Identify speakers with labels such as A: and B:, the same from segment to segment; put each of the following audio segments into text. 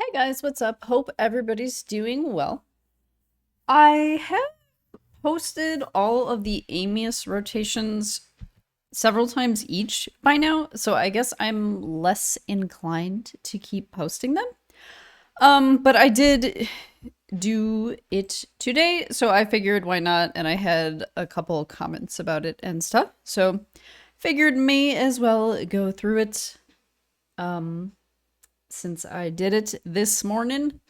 A: Hey guys, what's up? Hope everybody's doing well. I have posted all of the Amius rotations several times each by now, so I guess I'm less inclined to keep posting them. But I did do it today, so I figured why not, and I had a couple comments about it and stuff, so figured may as well go through it. Since I did it this morning.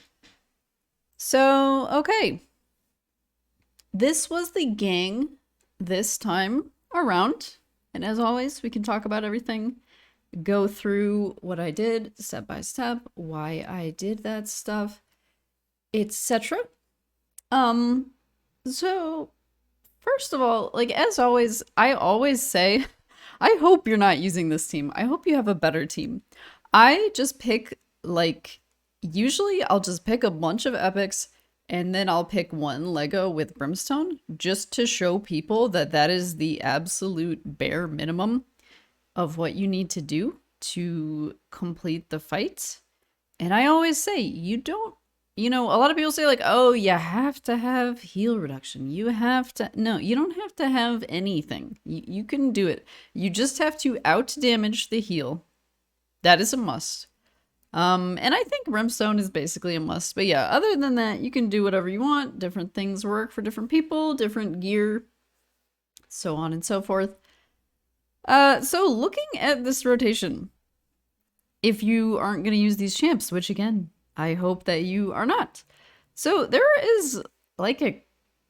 A: So, okay. This was the gang this time around. And as always, we can talk about everything, go through what I did step by step, why I did that stuff, etc. So first of all, like as always, I always say, I hope you're not using this team. I hope you have a better team. I just pick, like, usually I'll just pick a bunch of epics and then I'll pick one Lego with Brimstone just to show people that that is the absolute bare minimum of what you need to do to complete the fight. And I always say, you don't, a lot of people say like, oh, you have to have heal reduction. You have to, no, you don't have to have anything. You can do it. You just have to out damage the heal. That is a must. And I think Brimstone is basically a must. But yeah, other than that, you can do whatever you want. Different things work for different people, different gear, so on and so forth. So looking at this rotation, if you aren't going to use these champs, which again, I hope that you are not. So there is like a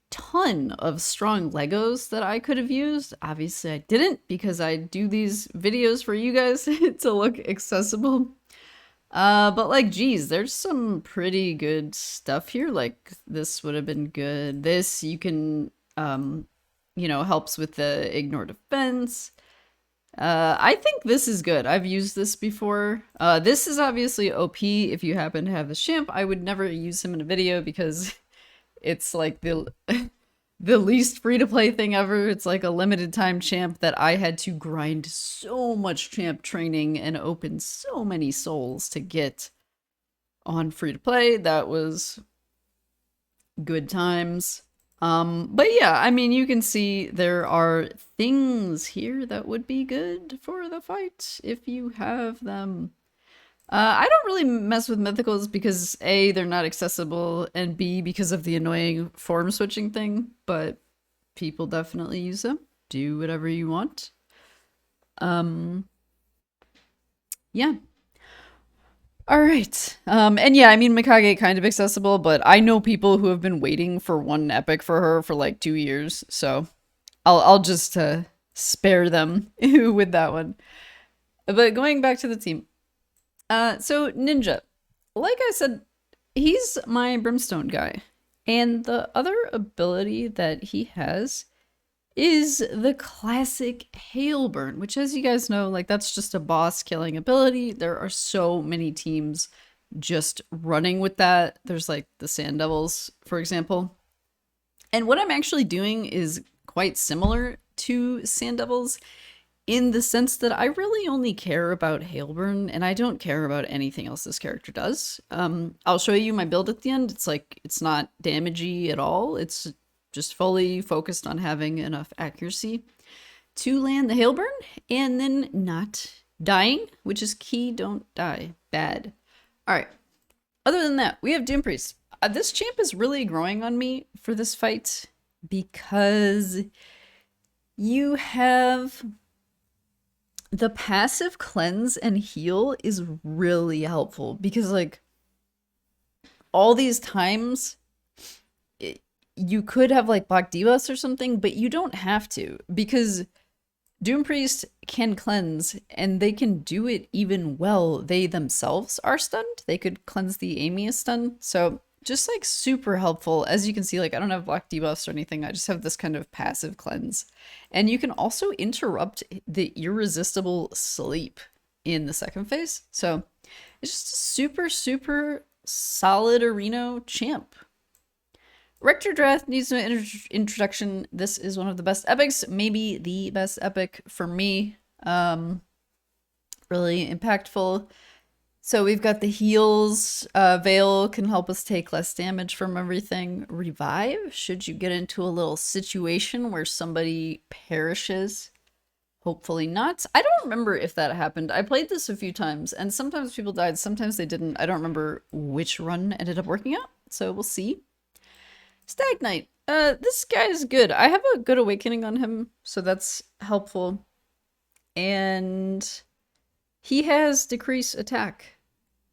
A: ton of strong Legos that I could have used. Obviously I didn't because I do these videos for you guys to look accessible. But like, geez, there's some pretty good stuff here. Like this would have been good. This you can, helps with the ignore defense. I think this is good. I've used this before. This is obviously OP if you happen to have the champ. I would never use him in a video because it's like the the least free-to-play thing ever. It's like a limited time champ that I had to grind so much champ training and open so many souls to get on free-to-play. That was good times. But yeah, I mean, you can see there are things here that would be good for the fight if you have them. I don't really mess with mythicals because A, they're not accessible, and B, because of the annoying form switching thing, but people definitely use them. Do whatever you want. Yeah. All right. And yeah, I mean, Mikage kind of accessible, but I know people who have been waiting for one epic for her for like 2 years, so I'll just spare them with that one. But going back to the team. So Ninja, like I said, he's my Brimstone guy. And the other ability that he has is the classic Hailburn, which as you guys know, like that's just a boss killing ability. There are so many teams just running with that. There's like the Sand Devils, for example. And what I'm actually doing is quite similar to Sand Devils in the sense that I really only care about Hailburn and I don't care about anything else this character does. I'll show you my build at the end. It's like, it's not damagey at all. It's just fully focused on having enough accuracy to land the Hailburn and then not dying, which is key. Don't die. Bad. All right. Other than that, we have Doompriest. This champ is really growing on me for this fight because you have the passive cleanse and heal is really helpful because like all these times you could have like block debuffs or something, but you don't have to because Doompriest can cleanse and they can do it even well. They themselves are stunned. They could cleanse the Amius stun. So just like super helpful. As you can see, like I don't have block debuffs or anything. I just have this kind of passive cleanse. And you can also interrupt the irresistible sleep in the second phase. So it's just a super, super solid Areno champ. Rector Drath needs no introduction. This is one of the best epics, maybe the best epic for me. Really impactful. So we've got the heals. Veil can help us take less damage from everything. Revive, should you get into a little situation where somebody perishes. Hopefully not. I don't remember if that happened. I played this a few times, and sometimes people died, sometimes they didn't. I don't remember which run ended up working out, so we'll see. Stag Knight. This guy is good. I have a good awakening on him, so that's helpful. And he has decrease attack.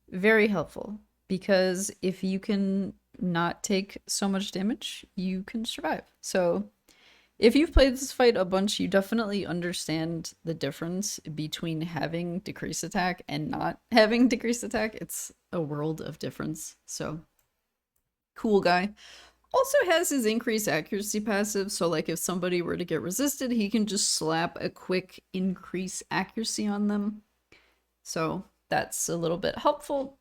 A: Very helpful, because if you can not take so much damage, you can survive. So if you've played this fight a bunch, you definitely understand the difference between having decrease attack and not having decrease attack. It's a world of difference. So cool guy. Also has his increased accuracy passive, so like if somebody were to get resisted, he can just slap a quick increase accuracy on them. So that's a little bit helpful.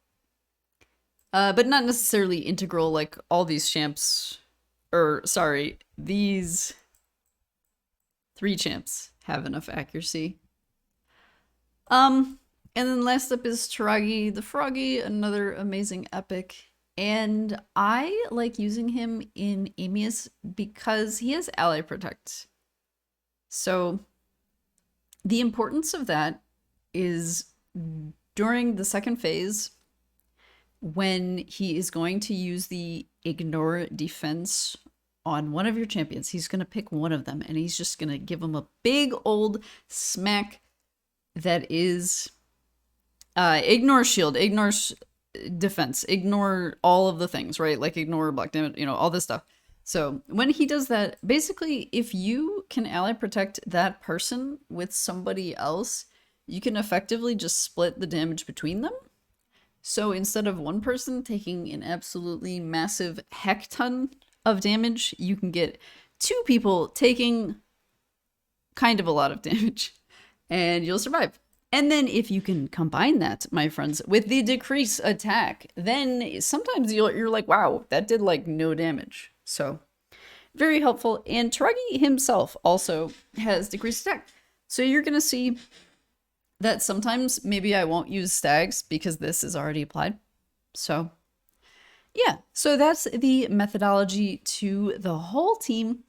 A: But not necessarily integral like all these champs, or sorry, these 3 champs have enough accuracy. And then last up is Toragi the Froggy, another amazing epic. And I like using him in Amius because he has ally protect. So the importance of that is during the second phase, when he is going to use the ignore defense on one of your champions, he's going to pick one of them and he's just going to give them a big old smack that is ignore shield, ignore defense, ignore all of the things, right? Like ignore block damage, you know, all this stuff. So when he does that, basically, if you can ally protect that person with somebody else, you can effectively just split the damage between them. So instead of one person taking an absolutely massive heck ton of damage, you can get 2 people taking kind of a lot of damage, and you'll survive. And then if you can combine that, my friends, with the decrease attack, then sometimes you're like, wow, that did like no damage. So very helpful. And Toragi himself also has decreased attack. So you're going to see that sometimes maybe I won't use stags because this is already applied. So yeah, so that's the methodology to the whole team.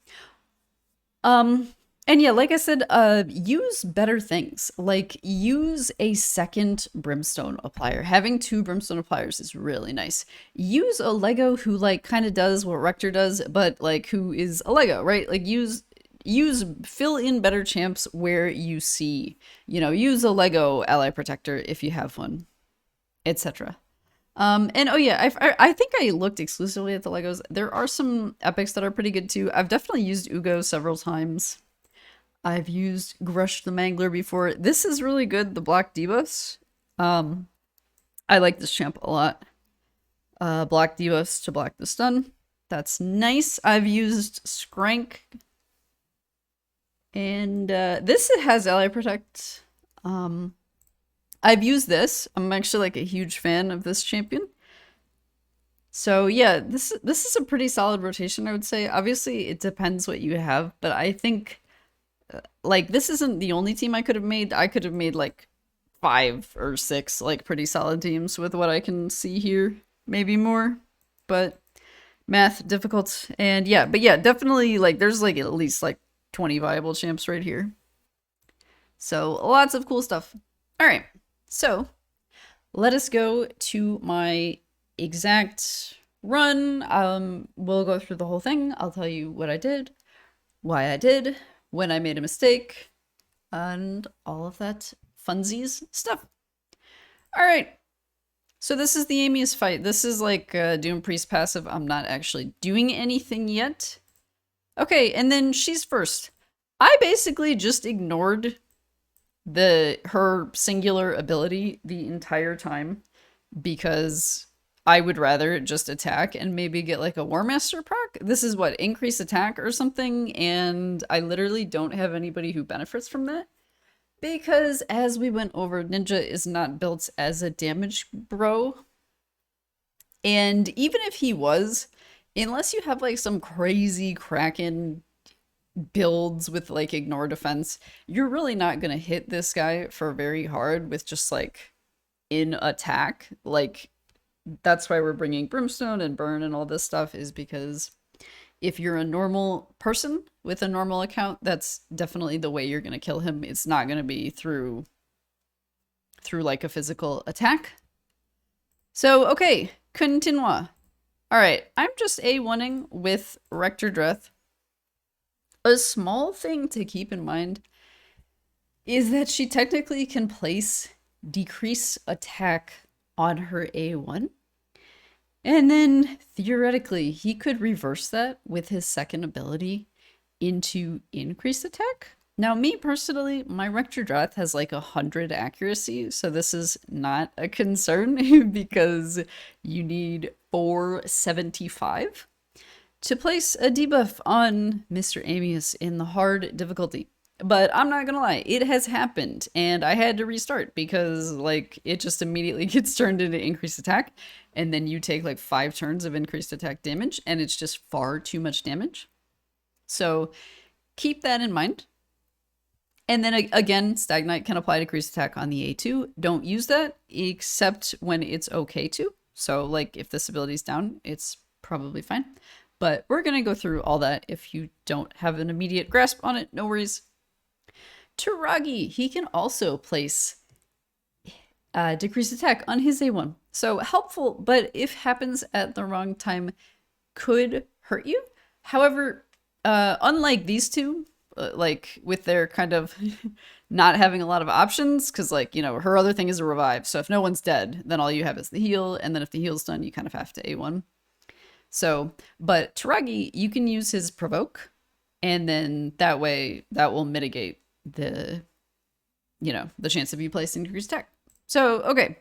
A: And yeah, like I said, use better things. Like use a second Brimstone applier. Having 2 Brimstone appliers is really nice. Use a Lego who like kind of does what Rector does, but like who is a Lego, right? Like use fill in better champs where you see, you know, use a Lego ally protector if you have one, etc. And oh yeah, I think I looked exclusively at the Legos. There are some epics that are pretty good too. I've definitely used Ugo several times. I've used Grush the Mangler before. This is really good, the Black Debuffs. I like this champ a lot. Black Debuffs to block the stun. That's nice. I've used Skrank. And this has Ally Protect. I've used this. I'm actually like a huge fan of this champion. So yeah, this is a pretty solid rotation, I would say. Obviously, it depends what you have, but I think like this isn't the only team I could have made. I could have made like 5 or 6 like pretty solid teams with what I can see here, maybe more, but math difficult. And yeah, but yeah, definitely like there's like at least like 20 viable champs right here. So lots of cool stuff. All right, so let us go to my exact run. We'll go through the whole thing. I'll tell you what I did, why I did, when I made a mistake, and all of that funsies stuff. All right, so this is the Amius fight. This is like a Doompriest passive. I'm not actually doing anything yet. Okay, and then she's first. I basically just ignored her singular ability the entire time because I would rather just attack and maybe get like a War Master proc. This is what, increase attack or something, and I literally don't have anybody who benefits from that. Because as we went over, Ninja is not built as a damage bro. And even if he was, unless you have like some crazy Kraken builds with like ignore defense, you're really not going to hit this guy for very hard with just like in attack. Like, that's why we're bringing Brimstone and Burn and all this stuff, is because if you're a normal person with a normal account, that's definitely the way you're going to kill him. It's not going to be through like a physical attack. So, okay, continue. All right, I'm just A1ing with Rector Drath. A small thing to keep in mind is that she technically can place decrease attack on her A1. And then, theoretically, he could reverse that with his second ability into increased attack. Now, me personally, my Rector Drath has like 100 accuracy, so this is not a concern because you need 475 to place a debuff on Mr. Amius in the hard difficulty. But I'm not gonna lie, it has happened, and I had to restart because, like, it just immediately gets turned into increased attack, and then you take, like, 5 turns of increased attack damage, and it's just far too much damage. So, keep that in mind. And then, again, Stag Knight can apply decreased attack on the A2. Don't use that, except when it's okay to. So, like, if this ability's down, it's probably fine. But we're gonna go through all that. If you don't have an immediate grasp on it, no worries. Toragi, he can also place decreased attack on his A1. So helpful, but if happens at the wrong time, could hurt you. However, unlike these two, like with their kind of not having a lot of options, because like, you know, her other thing is a revive. So if no one's dead, then all you have is the heal. And then if the heal's done, you kind of have to A1. So, but Toragi, you can use his provoke, and then that way that will mitigate the, you know, the chance of you placing decreased attack. So, okay.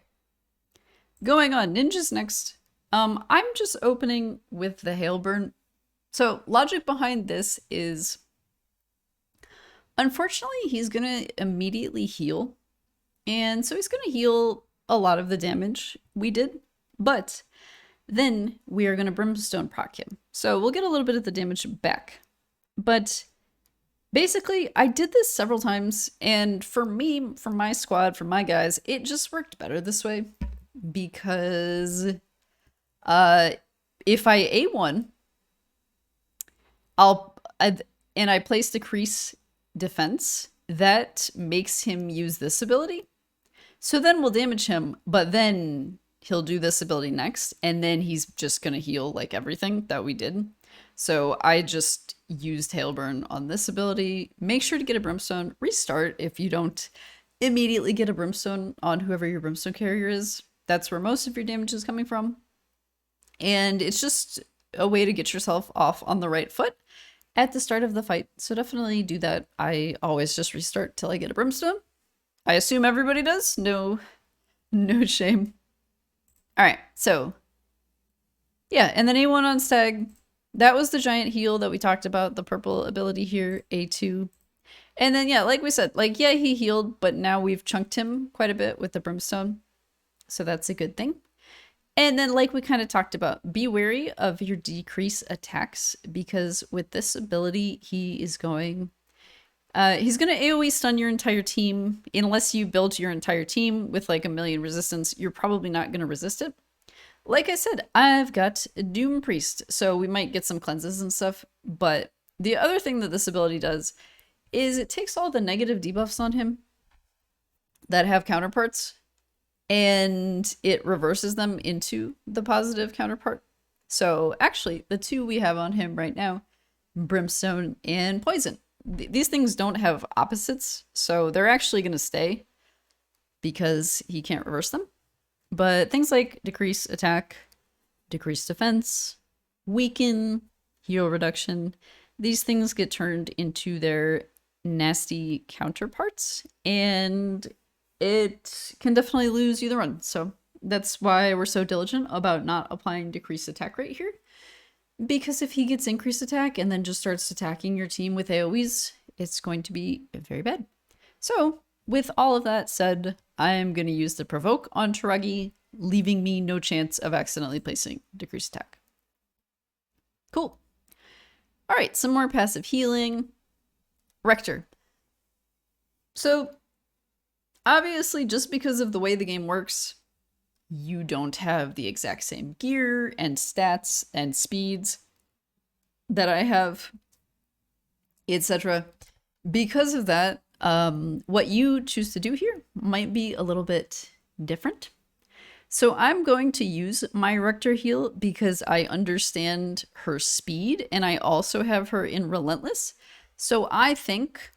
A: Going on, ninjas next. I'm just opening with the Hailburn. So, logic behind this is, unfortunately, he's going to immediately heal. And so he's going to heal a lot of the damage we did. But then we are going to Brimstone proc him. So we'll get a little bit of the damage back. But basically, I did this several times, and for me, for my squad, for my guys, it just worked better this way because if I A1, and I place decrease defense, that makes him use this ability. So then we'll damage him, but then he'll do this ability next, and then he's just gonna heal like everything that we did. So I just used Hailburn on this ability. Make sure to get a Brimstone. Restart if you don't immediately get a Brimstone on whoever your Brimstone carrier is. That's where most of your damage is coming from. And it's just a way to get yourself off on the right foot at the start of the fight. So definitely do that. I always just restart till I get a Brimstone. I assume everybody does. No shame. All right, so yeah, and then A1 on Stag. That was the giant heal that we talked about, the purple ability here, A2. And then, yeah, like we said, like, yeah, he healed, but now we've chunked him quite a bit with the Brimstone. So that's a good thing. And then, like we kind of talked about, be wary of your decrease attacks, because with this ability, he's going to AoE stun your entire team. Unless you build your entire team with like 1,000,000 resistance, you're probably not going to resist it. Like I said, I've got Doompriest, so we might get some cleanses and stuff. But the other thing that this ability does is it takes all the negative debuffs on him that have counterparts, and it reverses them into the positive counterpart. So actually, the two we have on him right now, Brimstone and Poison, these things don't have opposites, so they're actually going to stay because he can't reverse them. But things like decrease attack, decrease defense, weaken, heal reduction, these things get turned into their nasty counterparts, and it can definitely lose you the run. So that's why we're so diligent about not applying decreased attack right here. Because if he gets increased attack and then just starts attacking your team with AoEs, it's going to be very bad. So with all of that said, I'm going to use the provoke on Toragi, leaving me no chance of accidentally placing decreased attack. Cool. All right, some more passive healing. Rector. So obviously, just because of the way the game works, you don't have the exact same gear and stats and speeds that I have, etc. Because of that, what you choose to do here might be a little bit different. So I'm going to use my Rector heal because I understand her speed and I also have her in Relentless. So I think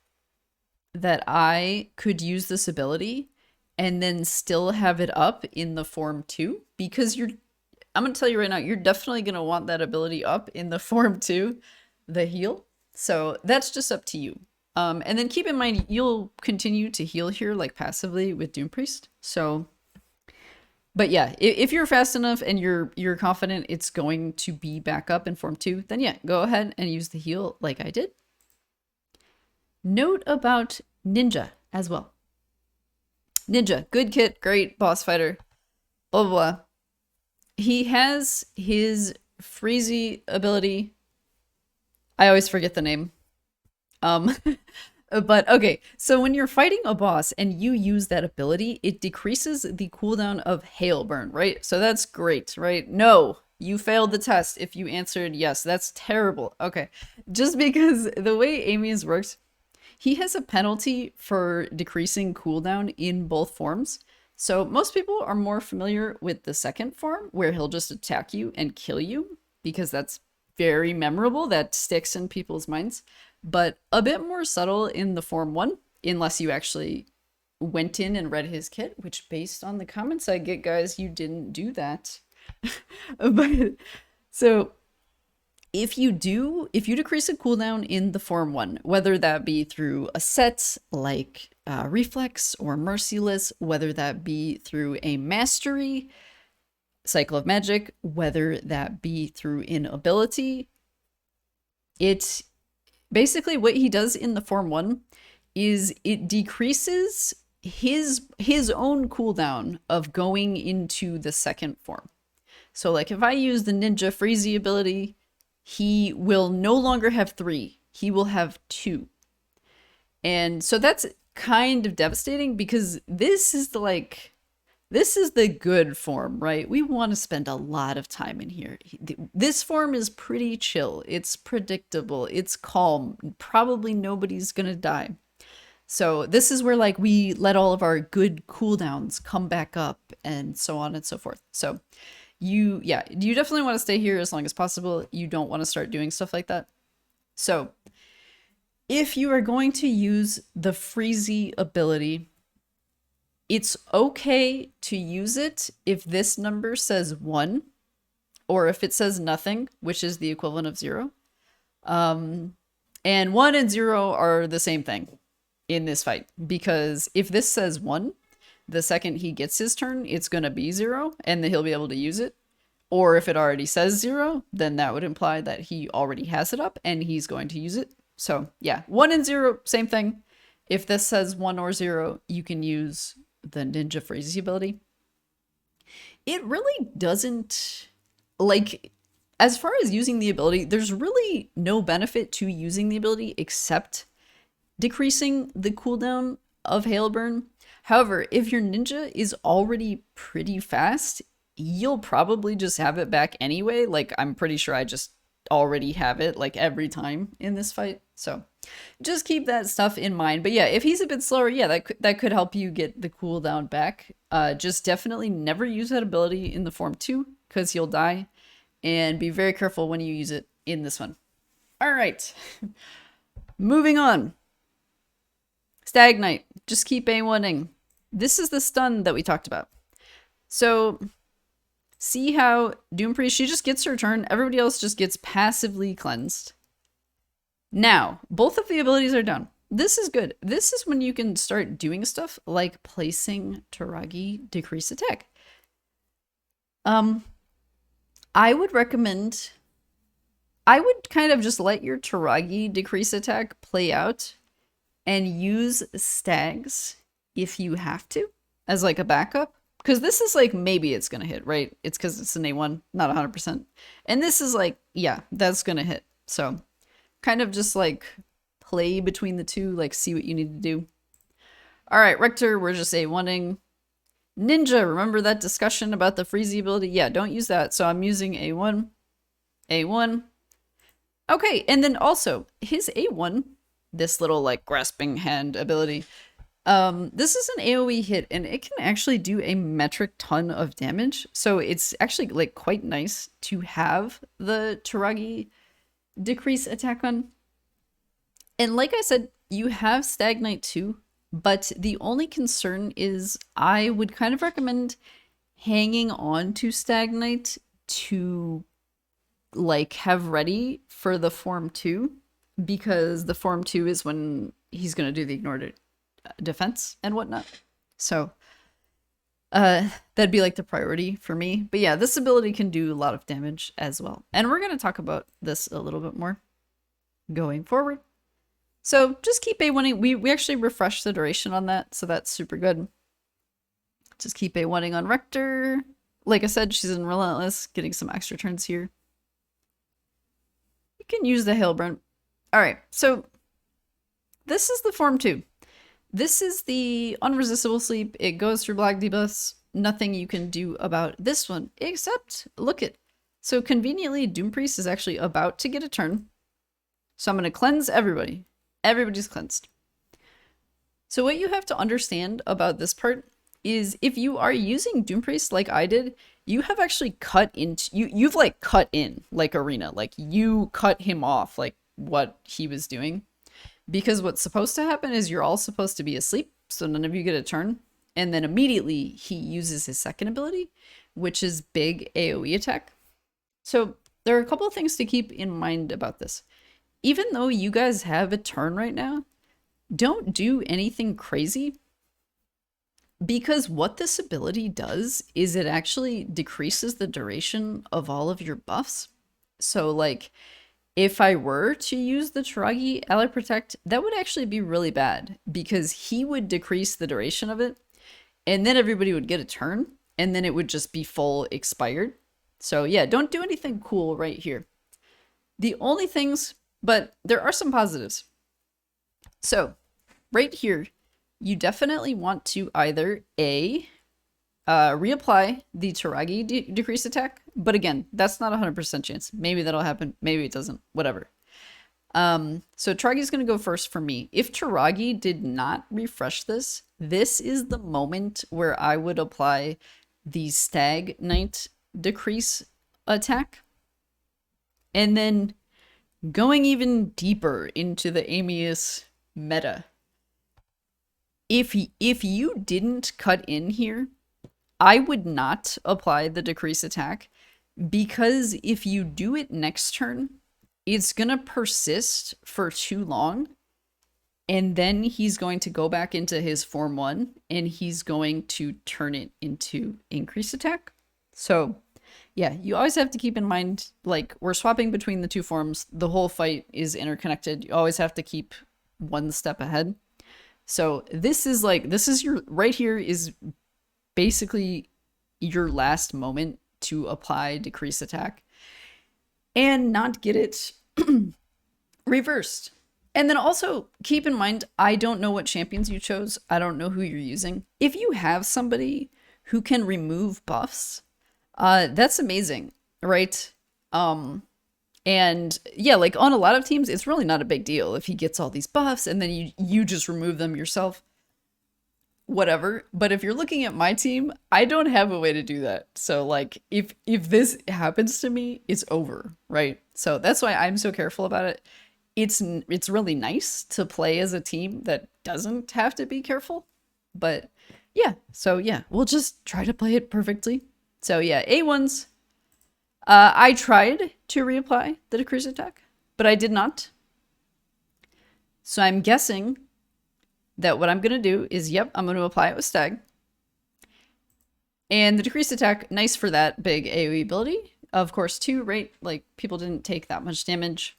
A: that I could use this ability and then still have it up in the form 2 because I'm going to tell you right now, you're definitely going to want that ability up in the form 2, the heal. So that's just up to you. And then keep in mind, you'll continue to heal here like passively with Doompriest. So, but yeah, if you're fast enough and you're confident it's going to be back up in form 2, then yeah, go ahead and use the heal like I did. Note about Ninja as well. Ninja, good kit, great boss fighter, blah, blah, blah. He has his Freezy ability. I always forget the name. But okay, so when you're fighting a boss and you use that ability, it decreases the cooldown of Hail Burn, right? So that's great, right? No, you failed the test if you answered yes. That's terrible. Okay, just because the way Amius works, he has a penalty for decreasing cooldown in both forms. So most people are more familiar with the second form, where he'll just attack you and kill you, because that's very memorable. That sticks in people's minds. But a bit more subtle in the form 1, unless you actually went in and read his kit, which based on the comments I get, guys, you didn't do that. But so if you decrease a cooldown in the form 1, whether that be through a set like Reflex or Merciless, whether that be through a Mastery, Cycle of Magic, whether that be through an ability, it basically what he does in the form 1 is it decreases his own cooldown of going into the second form. So like if I use the Ninja Freezy ability, he will no longer have 3. He will have 2. And so that's kind of devastating because this is the good form, right? We want to spend a lot of time in here. This form is pretty chill. It's predictable. It's calm. Probably nobody's going to die. So this is where like we let all of our good cooldowns come back up and so on and so forth. So you definitely want to stay here as long as possible. You don't want to start doing stuff like that. So if you are going to use the Freezy ability, it's okay to use it if this number says 1 or if it says nothing, which is the equivalent of 0. And 1 and 0 are the same thing in this fight, because if this says 1, the second he gets his turn, it's going to be 0 and then he'll be able to use it. Or if it already says 0, then that would imply that he already has it up and he's going to use it. So yeah, 1 and 0, same thing. If this says 1 or 0, you can use the Ninja Freezy ability. It really doesn't, like, as far as using the ability, there's really no benefit to using the ability except decreasing the cooldown of Hailburn. However, if your ninja is already pretty fast, you'll probably just have it back anyway. Like, I'm pretty sure I just already have it like every time in this fight. So just keep that stuff in mind. But yeah, if he's a bit slower, yeah, that could help you get the cooldown back. Just definitely never use that ability in the form 2 because you'll die, and be very careful when you use it in this one. All right, moving on. Stag Knight, just keep A1ing. This is the stun that we talked about. So see how Doompriest, she just gets her turn. Everybody else just gets passively cleansed. Now, both of the abilities are done. This is good. This is when you can start doing stuff like placing Toragi decrease attack. I would recommend, I would kind of just let your Toragi decrease attack play out and use Stags if you have to as like a backup. Because this is like, maybe it's going to hit, right? It's because it's an A1, not 100%. And this is like, yeah, that's going to hit. So kind of just like play between the two, like see what you need to do. All right, Rector, we're just A1ing. Ninja, remember that discussion about the freezy ability? Yeah, don't use that. So I'm using A1. A1. Okay, and then also, his A1, this little, like, grasping hand ability, this is an AoE hit, and it can actually do a metric ton of damage. So it's actually, like, quite nice to have the Toragi decrease attack on. And like I said, you have Stag Knight too, but the only concern is I would kind of recommend hanging on to Stag Knight to, like, have ready for the Form 2, because the Form 2 is when he's going to do the ignored defense and whatnot. So that'd be like the priority for me. But yeah, this ability can do a lot of damage as well. And we're going to talk about this a little bit more going forward. So just keep A1ing. We actually refreshed the duration on that, so that's super good. Just keep A1ing on Rector. Like I said, she's in Relentless, getting some extra turns here. You can use the Hailburn. Alright, so this is the Form 2. This is the Unresistible Sleep. It goes through black debuffs. Nothing you can do about this one, except look at. So conveniently, Doompriest is actually about to get a turn. So I'm going to cleanse everybody. Everybody's cleansed. So what you have to understand about this part is if you are using Doompriest like I did, you have actually cut into, you've like cut in like Arena, like you cut him off like what he was doing. Because what's supposed to happen is you're all supposed to be asleep, so none of you get a turn. And then immediately he uses his second ability, which is big AoE attack. So there are a couple of things to keep in mind about this. Even though you guys have a turn right now, don't do anything crazy. Because what this ability does is it actually decreases the duration of all of your buffs. So like, if I were to use the Toragi Ally Protect, that would actually be really bad because he would decrease the duration of it and then everybody would get a turn and then it would just be full expired. So yeah, don't do anything cool right here. The only things, but there are some positives. So right here, you definitely want to either reapply the Toragi decrease attack. But again, that's not 100% chance. Maybe that'll happen. Maybe it doesn't. Whatever. So Toragi's going to go first for me. If Toragi did not refresh this, this is the moment where I would apply the Stag Knight decrease attack. And then going even deeper into the Amius meta. If you didn't cut in here, I would not apply the decrease attack because if you do it next turn, it's going to persist for too long and then he's going to go back into his Form 1 and he's going to turn it into increase attack. So yeah, you always have to keep in mind, like, we're swapping between the two forms. The whole fight is interconnected. You always have to keep one step ahead. So this is your, right here is basically your last moment to apply decrease attack and not get it reversed. And then also keep in mind, I don't know what champions you chose. I don't know who you're using. If you have somebody who can remove buffs, that's amazing, right? And yeah, like on a lot of teams, it's really not a big deal if he gets all these buffs and then you just remove them yourself. Whatever. But if you're looking at my team, I don't have a way to do that. So like if this happens to me, it's over, right? So that's why I'm so careful about it. It's really nice to play as a team that doesn't have to be careful. But yeah, so yeah, we'll just try to play it perfectly. So yeah, A1s. I tried to reapply the decrease attack, but I did not. So I'm guessing that what I'm going to do is, yep, I'm going to apply it with Stag. And the decreased attack, nice for that big AoE ability. Of course, too, right? Like, people didn't take that much damage.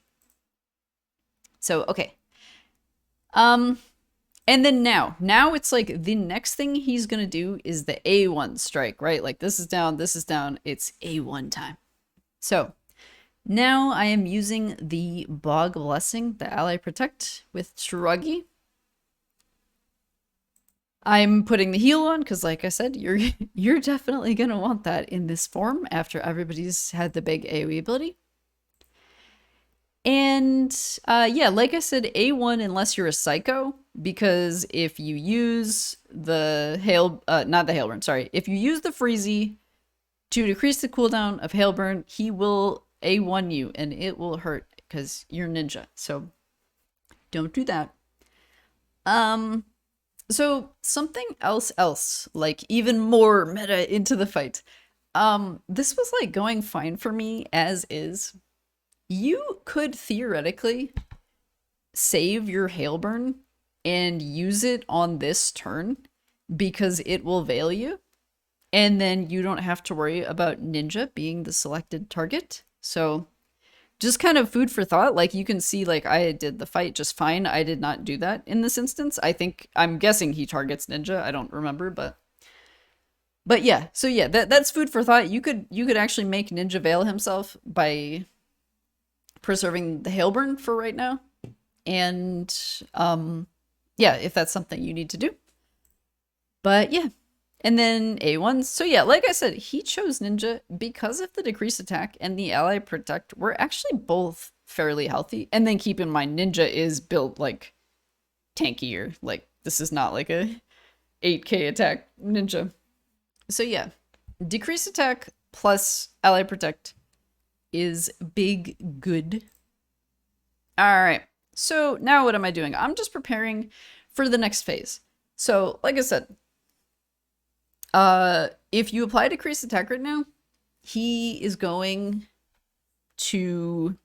A: So, okay. And then now it's like the next thing he's going to do is the A1 strike, right? Like, this is down, it's A1 time. So, now I am using the Bog Blessing, the Ally Protect with Toragi. I'm putting the heal on because, like I said, you're definitely gonna want that in this form after everybody's had the big AoE ability. And yeah, like I said, A1 unless you're a psycho, because if you use the not the Hailburn, sorry, if you use the Freezy to decrease the cooldown of Hailburn, he will A1 you and it will hurt because you're ninja. So don't do that. So something else, like even more meta into the fight. This was like going fine for me as is. You could theoretically save your Hailburn and use it on this turn because it will veil you. And then you don't have to worry about Ninja being the selected target. So just kind of food for thought. Like you can see, like I did the fight just fine. I did not do that in this instance. I'm guessing he targets Ninja. I don't remember, but yeah. So yeah, that's food for thought. You could actually make Ninja veil himself by preserving the Hailburn for right now. And yeah, if that's something you need to do. But yeah. And then A1. So yeah, like I said, he chose Ninja because of the decrease attack and the ally protect were actually both fairly healthy. And then keep in mind, Ninja is built like tankier. Like this is not like a 8k attack Ninja. So yeah, decrease attack plus ally protect is big good. All right. So now what am I doing? I'm just preparing for the next phase. So like I said, if you apply decreased attack right now, he is going to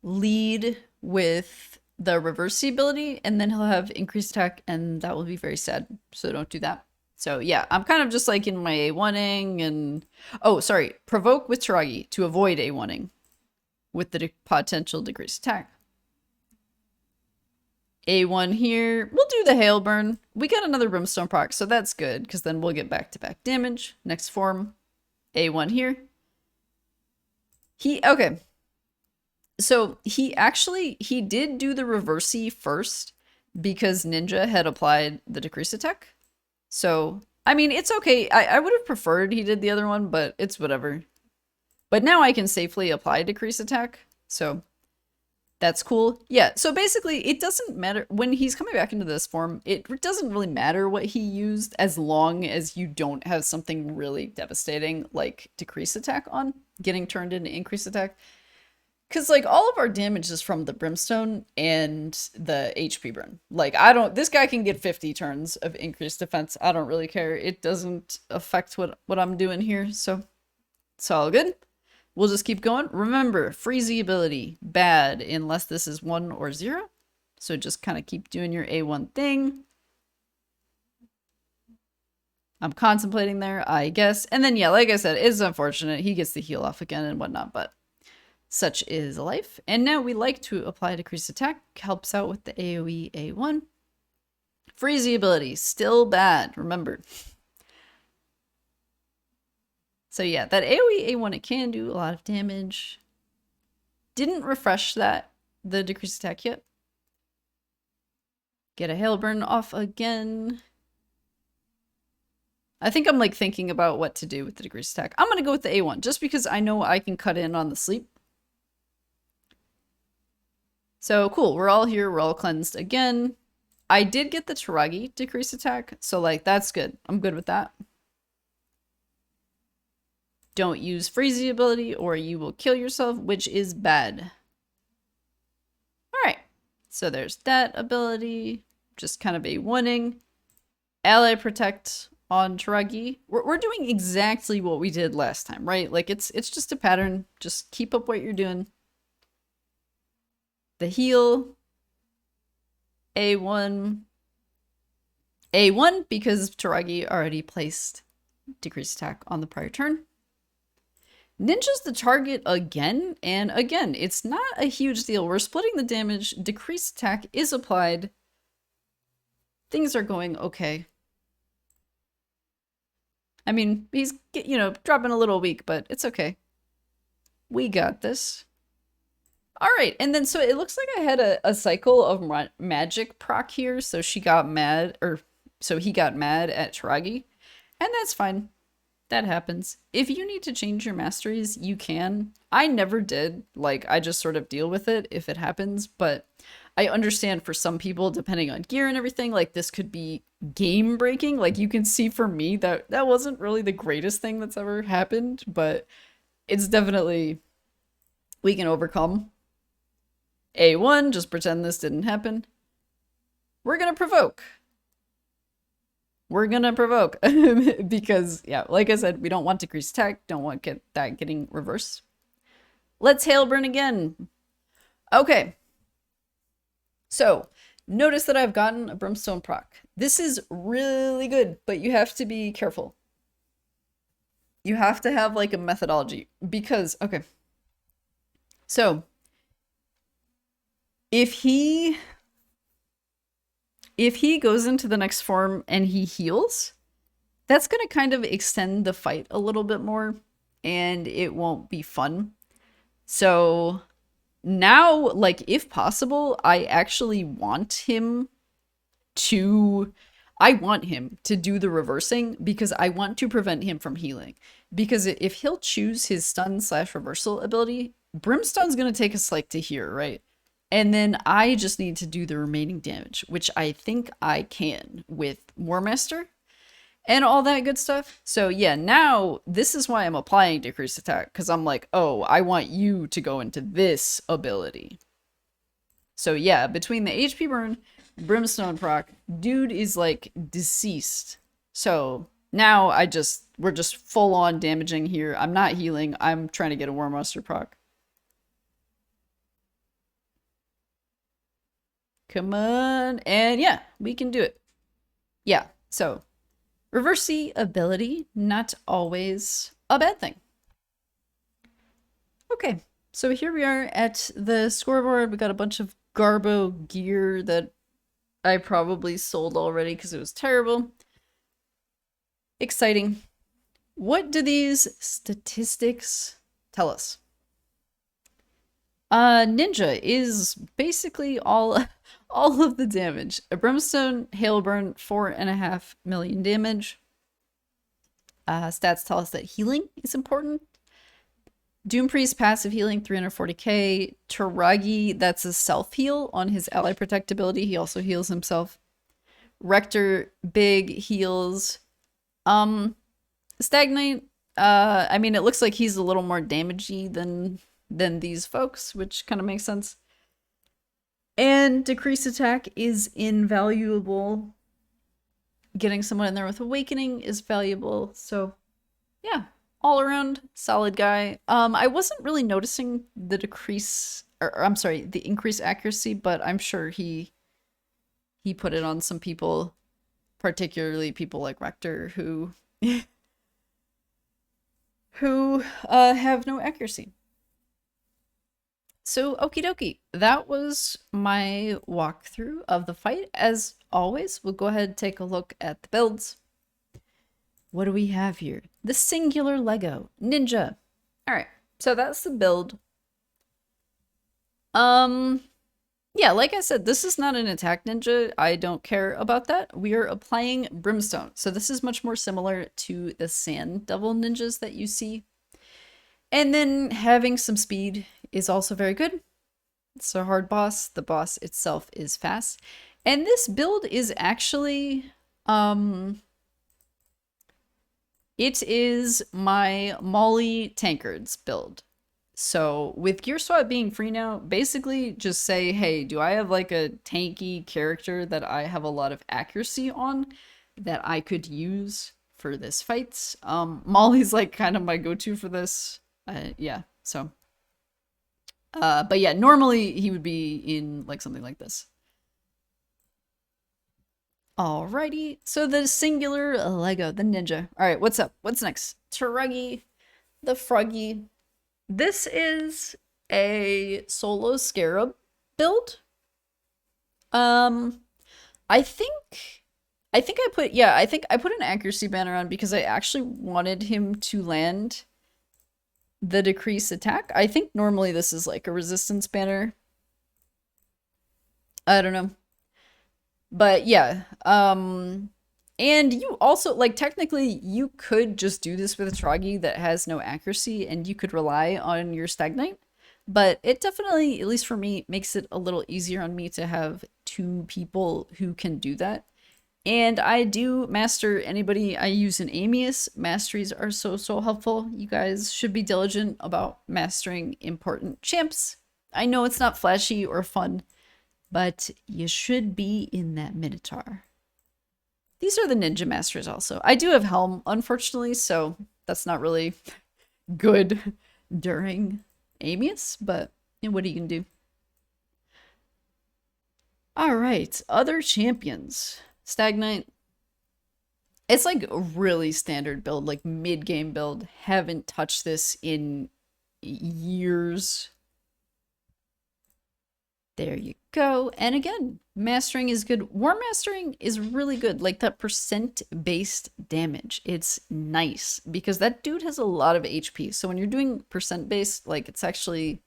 A: lead with the reverse C ability, and then he'll have increased attack, and that will be very sad. So don't do that. So yeah, I'm kind of just like in my A1ing and oh, sorry, provoke with Toragi to avoid A1ing with the potential decreased attack. A1 here. We'll do the Hailburn. We got another Brimstone proc, so that's good, because then we'll get back-to-back damage. Next form. A1 here. Okay. So he did do the reversey first, because Ninja had applied the decrease attack. So, I mean, it's okay. I would have preferred he did the other one, but it's whatever. But now I can safely apply decrease attack, so that's cool. Yeah, so basically it doesn't matter when he's coming back into this form, it doesn't really matter what he used as long as you don't have something really devastating like decrease attack on getting turned into increase attack. Because like all of our damage is from the Brimstone and the HP burn. Like this guy can get 50 turns of increased defense. I don't really care. It doesn't affect what I'm doing here, so it's all good. We'll just keep going. Remember, freezy ability, bad unless this is 1 or 0. So just kind of keep doing your A1 thing. I'm contemplating there, I guess. And then, yeah, like I said, it's unfortunate. He gets the heal off again and whatnot, but such is life. And now we like to apply decreased attack. Helps out with the AoE A1. Freezy ability, still bad, remember. So yeah, that AoE A1, it can do a lot of damage. Didn't refresh the decreased attack yet. Get a Hailburn off again. I think I'm like thinking about what to do with the decreased attack. I'm going to go with the A1 just because I know I can cut in on the sleep. So cool, we're all here, we're all cleansed again. I did get the Toragi decreased attack, so like that's good. I'm good with that. Don't use freezy ability or you will kill yourself, which is bad. Alright, so there's that ability. Just kind of a warning. Ally protect on Toragi. We're doing exactly what we did last time, right? Like it's just a pattern. Just keep up what you're doing. The heal. A1. A1 because Toragi already placed decreased attack on the prior turn. Ninja's the target again, and again, it's not a huge deal. We're splitting the damage. Decreased attack is applied. Things are going okay. I mean, he's, dropping a little weak, but it's okay. We got this. All right, and then so it looks like I had a cycle of magic proc here. So she got mad, or so he got mad at Toragi, and that's fine. That happens. If you need to change your masteries, you can. I never did. Like, I just sort of deal with it if it happens, but I understand for some people, depending on gear and everything, like this could be game breaking. Like you can see for me that that wasn't really the greatest thing that's ever happened, but it's definitely we can overcome. A1, just pretend this didn't happen. We're gonna provoke. We're gonna provoke because yeah, like I said, we don't want decreased attack, don't want that getting reversed. Let's Hailburn again. Okay. So notice that I've gotten a Brimstone proc. This is really good, but you have to be careful. You have to have like a methodology because, okay. So if he goes into the next form and he heals, that's going to kind of extend the fight a little bit more and it won't be fun. So now, like, if possible, I actually want him to do the reversing because I want to prevent him from healing. Because if he'll choose his stun / reversal ability, Brimstone's going to take a psych to here, right? And then I just need to do the remaining damage, which I think I can with War Master and all that good stuff. So yeah, now this is why I'm applying decreased attack, because I'm like, oh, I want you to go into this ability. So yeah, between the HP burn, Brimstone proc, dude is like deceased. So now we're just full on damaging here. I'm not healing. I'm trying to get a War Master proc. Come on. And yeah, we can do it. Yeah, so reverse ability, not always a bad thing. Okay, so here we are at the scoreboard. We got a bunch of Garbo gear that I probably sold already because it was terrible. Exciting. What do these statistics tell us? Ninja is basically all of the damage. A Brimstone Hailburn, 4.5 million damage. Stats tell us that healing is important. Doompriest passive healing, 340k. Toragi, that's a self-heal on his ally protect ability. He also heals himself. Rector, big heals. Stagnate, I mean, it looks like he's a little more damagey than these folks, which kind of makes sense. And decreased attack is invaluable. Getting someone in there with awakening is valuable. So yeah, all around solid guy. I wasn't really noticing the the increased accuracy, but I'm sure he put it on some people, particularly people like Rector who have no accuracy. So okie dokie, that was my walkthrough of the fight. As always, we'll go ahead and take a look at the builds. What do we have here? The singular Lego Ninja. All right, so that's the build. Yeah, like I said, this is not an attack ninja. I don't care about that. We are applying Brimstone. So this is much more similar to the Sand Devil ninjas that you see. And then having some speed is also very good. It's a hard boss. The boss itself is fast. And this build is actually, it is my Molly Tankards build. So with Gear Swap being free now, basically just say, hey, do I have like a tanky character that I have a lot of accuracy on that I could use for this fight? Molly's like kind of my go-to for this. Yeah, so. But yeah, normally he would be in like something like this. Alrighty, so the singular Lego, the ninja. All right, what's up? What's next? Toragi, the froggy. This is a solo scarab build. I think I put an accuracy banner on because I actually wanted him to land the decrease attack. I think normally this is like a resistance banner. I don't know. But yeah, and you also, like, technically you could just do this with a Toragi that has no accuracy and you could rely on your Stag Knight. But it definitely, at least for me, makes it a little easier on me to have two people who can do that. And I do master anybody. I use an Amius. Masteries are so helpful. You guys should be diligent about mastering important champs. I know it's not flashy or fun, but you should be in that Minotaur. These are the ninja masters also. I do have Helm, unfortunately, so that's not really good during Amius, but what are you gonna do? All right, other champions. Stag Knight. It's like a really standard build, like mid-game build. Haven't touched this in years. There you go. And again, mastering is good. War mastering is really good. Like that percent-based damage. It's nice because that dude has a lot of HP. So when you're doing percent-based, like it's actually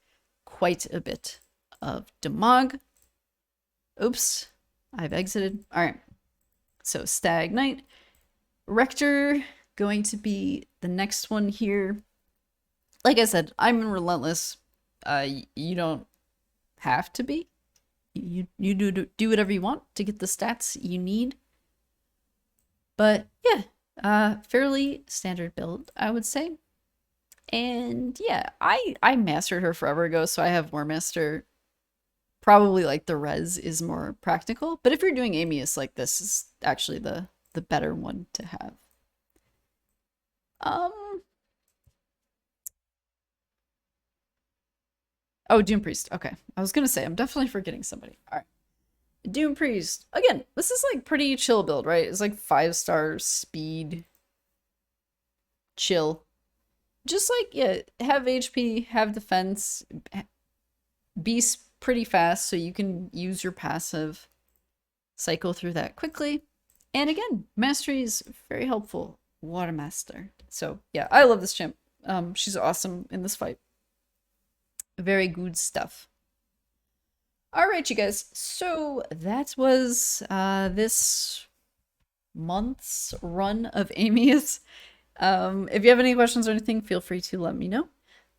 A: quite a bit of damage. Oops, I've exited. All right. So Stag Knight. Rector going to be the next one here. Like I said, I'm relentless. You don't have to be. You do whatever you want to get the stats you need. But yeah, fairly standard build, I would say. And yeah, I mastered her forever ago, so I have War Master. Probably like the res is more practical, but if you're doing Amius, like this is actually the better one to have. Oh, Doompriest. Okay. I was gonna say, I'm definitely forgetting somebody. All right. Doompriest. Again, this is like pretty chill build, right? It's like 5-star speed. Chill. Just like, yeah, have HP, have defense, be pretty fast so you can use your passive, cycle through that quickly. And again, Mastery is very helpful. Water Master. So yeah, I love this champ. She's awesome in this fight. Very good stuff. All right, you guys. So that was this month's run of Amius. If you have any questions or anything, feel free to let me know.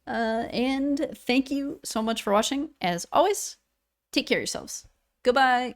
A: And thank you so much for watching. As always, take care of yourselves. Goodbye.